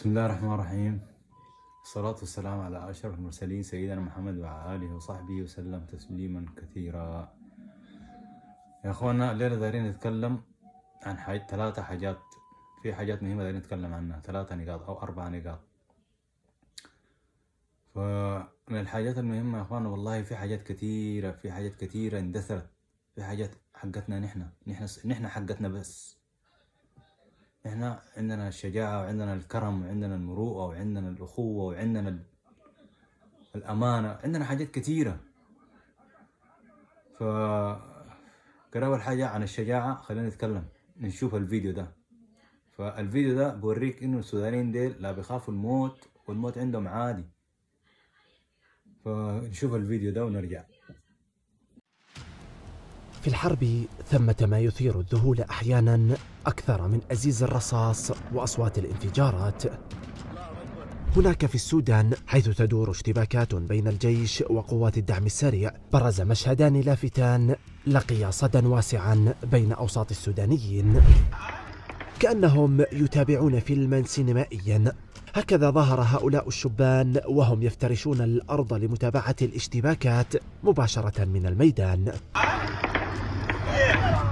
بسم الله الرحمن الرحيم. الصلاة والسلام على أشرف المرسلين سيدنا محمد وعلى آله وصحبه وسلم تسليما كثيرا. يا أخوانا الليلة دايرين نتكلم عن ثلاثة حاجات. في حاجات مهمة دايرين نتكلم عنها، 3 نقاط أو 4 نقاط. فمن الحاجات المهمة يا أخوانا والله في حاجات كثيرة اندثرت. في حاجات حقتنا نحن حقتنا بس. احنا عندنا الشجاعة وعندنا الكرم وعندنا المروءة وعندنا الأخوة وعندنا الأمانة، عندنا حاجات كثيرة. أول حاجة عن الشجاعة خلينا نتكلم، نشوف الفيديو ده. فالفيديو ده بوريك إنه السودانيين ديل لا بيخافوا الموت، والموت عندهم عادي. فنشوف الفيديو ده ونرجع. في الحرب ثمة ما يثير الذهول أحيانا أكثر من أزيز الرصاص وأصوات الانفجارات. هناك في السودان حيث تدور اشتباكات بين الجيش وقوات الدعم السريع، برز مشهدان لافتان لقيا صدى واسعا بين أوساط السودانيين كأنهم يتابعون فيلما سينمائيا. هكذا ظهر هؤلاء الشبان وهم يفترشون الأرض لمتابعة الاشتباكات مباشرة من الميدان.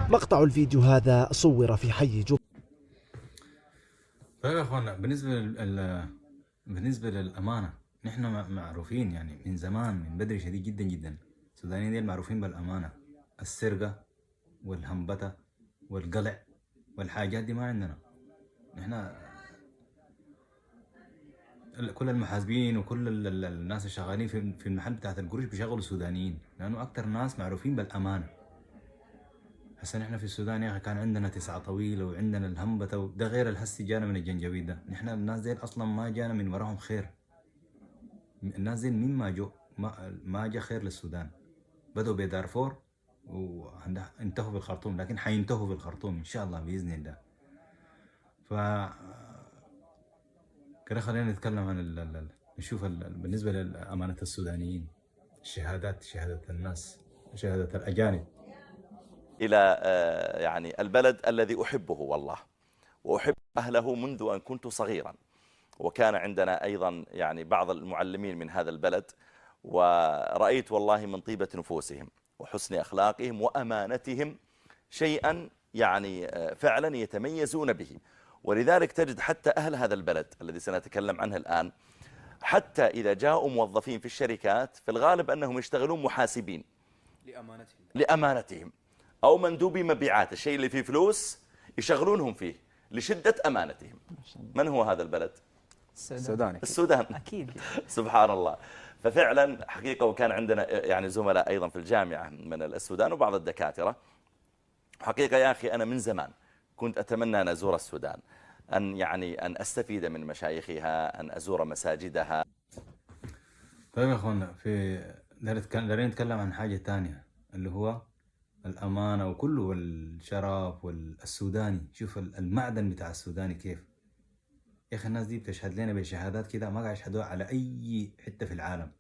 مقطع الفيديو هذا صور في حي جوب. طيب يا اخوانا، بالنسبة للأمانة نحن معروفين يعني من زمان، من بدري شديد جدا جدا. السودانيين ديل معروفين بالأمانة. السرقة والهنبتة والقلع والحاجات دي ما عندنا. نحن كل المحاسبين وكل الناس الشغالين في المحل بتاعت القروش بيشغلوا سودانيين، لأنه أكتر ناس معروفين بالأمانة. هسه نحن في السودان يا أخي كان عندنا 9 طويلة وعندنا الهنبتة، ده غير الحسي جانا من الجنجبيل ده. نحن الناس ديل أصلا ما جانا من وراهم خير. الناس ديل مين ما جو ما جا خير للسودان. بدأوا بدارفور وانتهوا بالخرطوم، لكن حينتهوا بالخرطوم إن شاء الله بإذن الله. كده خلينا نتكلم عن نشوف بالنسبة لأمانة السودانيين، شهادة الناس، شهادة الأجانب إلى يعني البلد الذي أحبه والله، وأحب أهله منذ أن كنت صغيرا. وكان عندنا أيضا يعني بعض المعلمين من هذا البلد، ورأيت والله من طيبة نفوسهم وحسن أخلاقهم وأمانتهم شيئا يعني فعلا يتميزون به. ولذلك تجد حتى أهل هذا البلد الذي سنتكلم عنه الآن، حتى إذا جاءوا موظفين في الشركات في الغالب أنهم يشتغلون محاسبين لأمانتهم، أو مندوبي مبيعات، الشيء اللي فيه فلوس يشغلونهم فيه لشدة أمانتهم. من هو هذا البلد؟ السودان أكيد. سبحان الله. ففعلا حقيقة، وكان عندنا يعني زملاء أيضا في الجامعة من السودان وبعض الدكاترة. حقيقة يا أخي أنا من زمان كنت أتمنى أن أزور السودان، أن أستفيد من مشايخها، أن أزور مساجدها. طيب يا أخوانا، دارين نتكلم عن حاجة تانية اللي هو الأمانة وكله والشرف والسوداني. شوف المعدن بتاع السوداني كيف يا أخي. الناس دي بتشهد لنا بشهادات كده ما قاعد يشهدوها على أي حتة في العالم.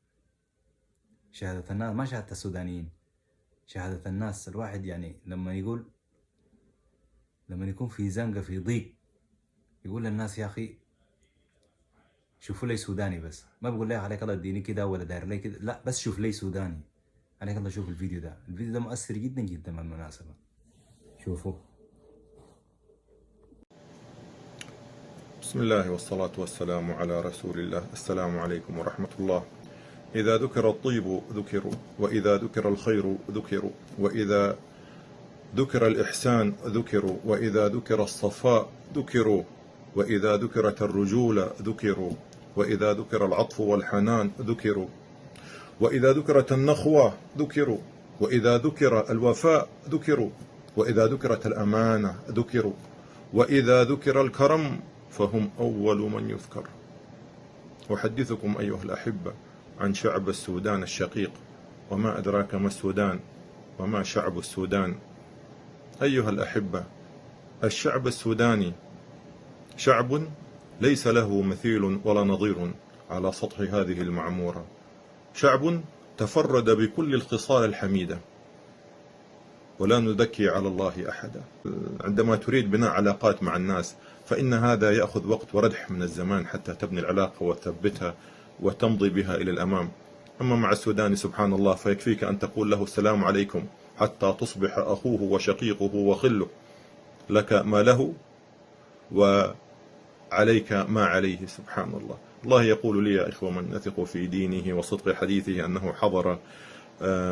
شهادة الناس ما شهادة السودانيين، شهادة الناس. الواحد يعني لما يكون في زنقة في ضيق يقول للناس يا أخي شوفوا لي سوداني بس. ما بقول لي عليك الله اديني كده ولا داير لي كده، لا، بس شوف لي سوداني عليك الله. شوف الفيديو ده مؤثر جدا جدا بالمناسبة. شوفوا. بسم الله والصلاة والسلام على رسول الله. السلام عليكم ورحمة الله. إذا ذكر الطيب ذكروا، وإذا ذكر الخير ذكروا، وإذا ذكر الإحسان ذكروا، وإذا ذكر الصفاء ذكروا، وإذا ذكرت الرجولة ذكروا، وإذا ذكر العطف والحنان ذكروا، وإذا ذكرت النخوة ذكروا، وإذا ذكر الوفاء ذكروا، وإذا ذكرت الأمانة ذكروا، وإذا ذكر الكرم فهم أول من يذكر. أحدثكم أيها الأحبة عن شعب السودان الشقيق، وما أدراك ما السودان وما شعب السودان. أيها الأحبة، الشعب السوداني شعب ليس له مثيل ولا نظير على سطح هذه المعمورة. شعب تفرد بكل الخصال الحميدة، ولا نذكي على الله أحدا. عندما تريد بناء علاقات مع الناس فإن هذا يأخذ وقت وردح من الزمان حتى تبني العلاقة وتثبتها وتمضي بها إلى الأمام. أما مع السوداني سبحان الله فيكفيك أن تقول له السلام عليكم حتى تصبح أخوه وشقيقه وخله، لك ما له وعليك ما عليه. سبحان الله. الله يقول لي يا إخوة من يثق في دينه وصدق حديثه أنه حضر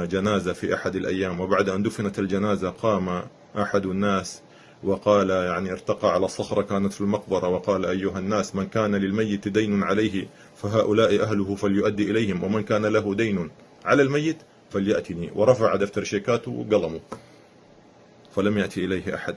جنازة في أحد الأيام، وبعد أن دفنت الجنازة قام أحد الناس وقال، يعني ارتقى على صخرة كانت في المقبرة، وقال أيها الناس من كان للميت دين عليه فهؤلاء أهله فليؤدي إليهم، ومن كان له دين على الميت فليأتني. ورفع دفتر شيكاته وقلمه فلم يأتي إليه أحد،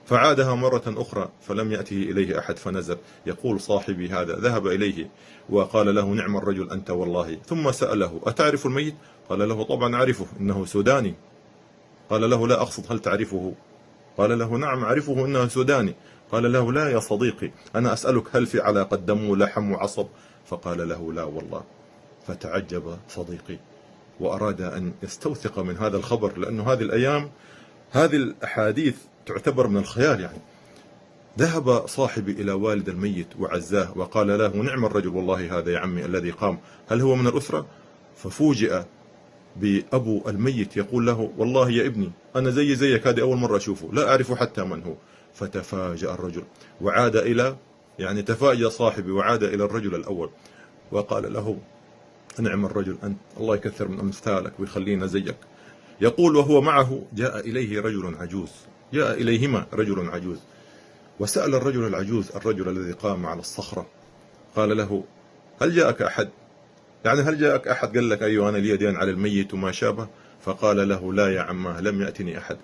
فعادها مرة أخرى فلم يأته إليه أحد، فنزل. يقول صاحبي هذا ذهب إليه وقال له نعم الرجل أنت والله، ثم سأله أتعرف الميت؟ قال له طبعا أعرفه إنه سوداني. قال له لا أقصد هل تعرفه؟ قال له نعم أعرفه إنه سوداني. قال له لا يا صديقي أنا أسألك هل في علاقة دم ولحم وعصب؟ فقال له لا والله. فتعجب صديقي وأراد أن يستوثق من هذا الخبر، لأنه هذه الأيام هذه الأحاديث تعتبر من الخيال. يعني ذهب صاحبي إلى والد الميت وعزاه وقال له نعم الرجل والله هذا يا عمي الذي قام، هل هو من الأسرة؟ ففوجئ بأبو الميت يقول له والله يا ابني أنا زيك هذه أول مرة أشوفه لا أعرف حتى من هو. فتفاجأ الرجل وعاد إلى، يعني تفاجأ صاحبي وعاد إلى الرجل الأول وقال له نعم الرجل أنت، الله يكثر من أمثالك ويخلينا زيك. يقول وهو معه جاء إليه رجل عجوز، جاء إليهما رجل عجوز، وسأل الرجل العجوز الرجل الذي قام على الصخرة قال له هل جاءك أحد؟ يعني هل جاءك أحد قال لك أيوة أنا لي دين على الميت وما شابه؟ فقال له لا يا عماه لم يأتني أحد.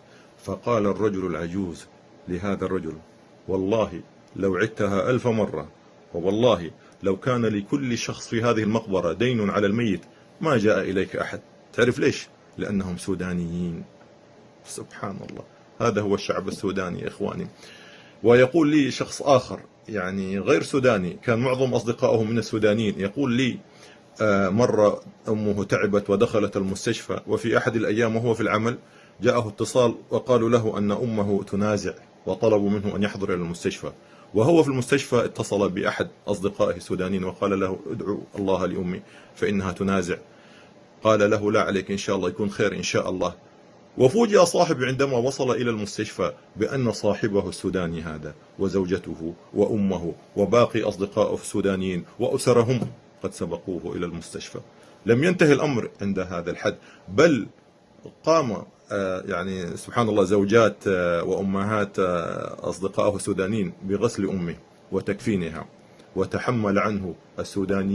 فقال الرجل العجوز لهذا الرجل والله لو عدتها 1000 مرة، ووالله لو كان لكل شخص في هذه المقبرة دين على الميت ما جاء إليك أحد. تعرف ليش؟ لأنهم سودانيين. سبحان الله. هذا هو الشعب السوداني يا إخواني. ويقول لي شخص آخر يعني غير سوداني كان معظم أصدقائه من السودانيين، يقول لي مرة أمه تعبت ودخلت المستشفى، وفي أحد الأيام وهو في العمل جاءه اتصال وقالوا له أن أمه تنازع وطلبوا منه أن يحضر إلى المستشفى. وهو في المستشفى اتصل بأحد أصدقائه السودانيين وقال له ادعو الله لأمي فإنها تنازع. قال له لا عليك إن شاء الله يكون خير إن شاء الله. وفوجئ صاحبي عندما وصل إلى المستشفى بأن صاحبه السوداني هذا وزوجته وأمه وباقي أصدقائه السودانيين وأسرهم قد سبقوه إلى المستشفى. لم ينتهي الأمر عند هذا الحد، بل قام يعني سبحان الله زوجات وأمهات أصدقائه السودانيين بغسل أمه وتكفينها، وتحمل عنه السوداني.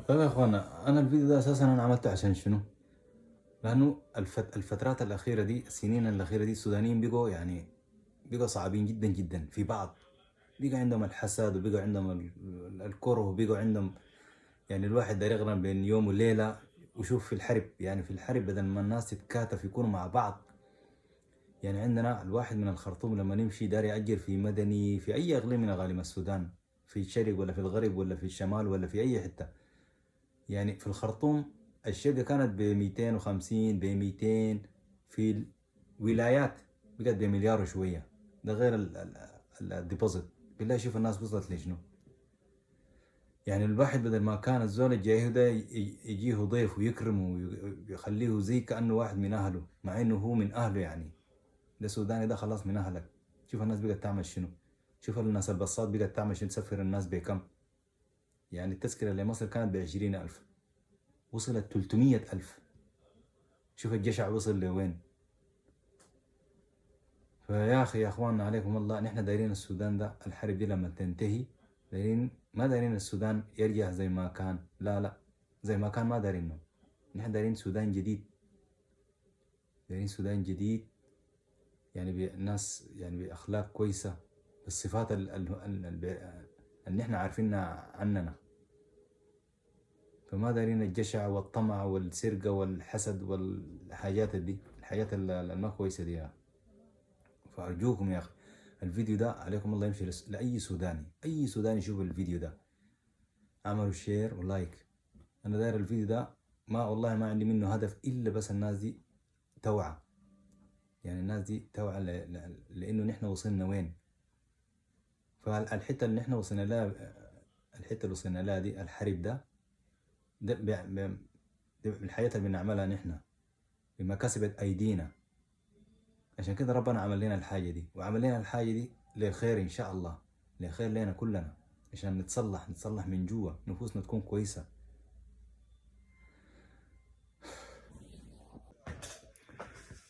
طيب يا اخوانا انا الفيديو ده اساسا انا عملته عشان شنو؟ لانه الفترات الاخيره دي، السنين الاخيره دي، السودانيين بقوا صعبين جدا جدا في بعض. بقى عندهم الحسد وبقى عندهم الكره وبقى عندهم، يعني الواحد داير يغرم بين يوم وليله. وشوف في الحرب، يعني في الحرب بدل ما الناس تتكاتف يكونوا مع بعض. يعني عندنا الواحد من الخرطوم لما نمشي داري يأجر في مدني في اي اقليم من اقاليم السودان، في الشرق ولا في الغرب ولا في الشمال ولا في اي حته. يعني في الخرطوم الشقة كانت ب250 ب200، في الولايات بقت بمليار وشوية، ده غير الديبوزيت. بالله شوف الناس وصلت لشنو. يعني الواحد بدل ما كان الزول الجايه ده يجيه ضيف ويكرمه ويخليه زي كأنه واحد من أهله، مع إنه هو من أهله. يعني ده السوداني ده خلاص من أهلك. شوف الناس بقت تعمل شنو، شوف الناس البصات بقت تعمل شنو، تسفر الناس بكم. يعني التذكرة لمصر كانت ب20,000 وصلت 300,000. شوف الجشع وصل لوين. فيا أخي يا أخواننا عليكم الله، نحن دايرين السودان ده الحرب دي لما تنتهي، ما دايرين السودان يرجع زي ما كان، لا زي ما كان ما دايرينه. نحن دايرين سودان جديد، دايرين سودان جديد، يعني بالناس، يعني بأخلاق كويسة، بالصفات اللي نحن عارفينها عننا. فما دارين الجشع والطمع والسرقة والحسد والحاجات دي، الحاجات الما كويسة دي. فأرجوكم يا أخي الفيديو ده عليكم الله يمشي لأي سوداني، أي سوداني يشوف الفيديو ده عملوا شير ولايك. أنا داير الفيديو ده والله ما عندي منه هدف إلا بس الناس دي توعى، يعني الناس دي توعى لأنه نحن وصلنا وين. فالحته اللي احنا وصلنا لها، الحته اللي وصلنا لها دي، الحرب ده الحياة اللي بنعملها نحن بما كسبت ايدينا. عشان كده ربنا عمل لنا الحاجه دي، وعمل لنا الحاجه دي لخير ان شاء الله، لخير لنا كلنا، عشان نتصلح من جوا، نفوسنا تكون كويسه.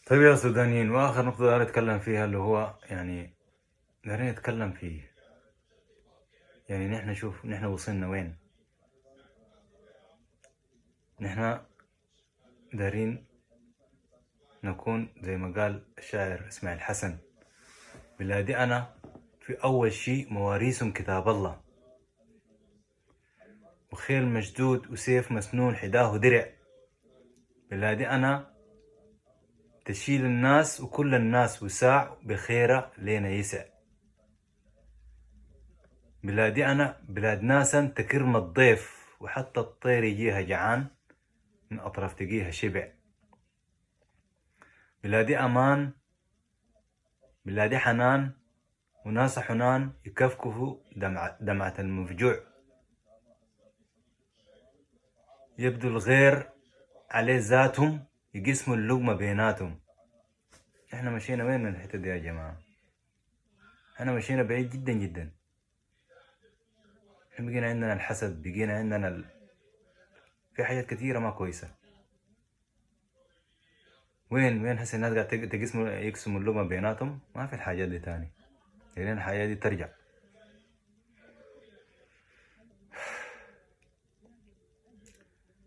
طيب يا سودانيين، واخر نقطه داير اتكلم فيها اللي هو يعني دايرين نتكلم فيه، يعني نحن شوف نحن وصلنا وين. نحن دايرين نكون زي ما قال الشاعر اسماعيل حسن: بلادي أنا في أول شيء مواريث كتاب الله، وخيل مشدود وسيف مسنون حداه درع. بلادي أنا تشيل الناس وكل الناس وساع بخيرة لينا يسع. بلادي أنا بلاد ناسا تكرم الضيف، وحتى الطير يجيها جعان من أطراف تجيها شبع. بلادي أمان، بلادي حنان، وناس حنان يكفكفوا دمعة المفجوع. يبدو الغير عليه ذاتهم يقسموا اللقمة بيناتهم. احنا مشينا وين من الحتة دي يا جماعة؟ احنا مشينا بعيد جدا جدا. احنا بقينا عندنا الحسد، بقينا عندنا في حاجات كثيرة ما كويسة. وين هسه الناس قاعد يقسموا اللقمة بيناتهم؟ ما في الحاجات دي تاني، لين الحياة دي ترجع.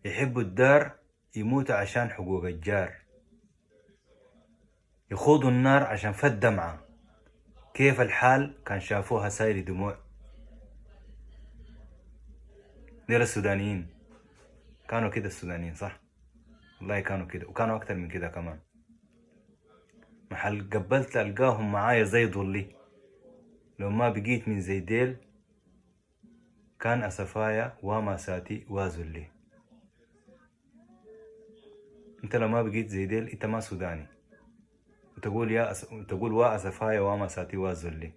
يحبوا الدار يموتوا عشان حقوق الجار، يخوضوا النار عشان فد دمعة. كيف الحال كان شافوها سايل دموع. دير السودانيين كانوا كده، السودانيين صح والله كانوا كده، وكانوا أكتر من كده كمان. محل قبلت ألقاهم معايا زي ضلي، لو ما بقيت من زي ديل كان أسفايا وما ساتي وازلي. انت لو ما بقيت زي ديل انت ما سوداني، وتقول تقول وا أسفايا وما ساتي وازلي.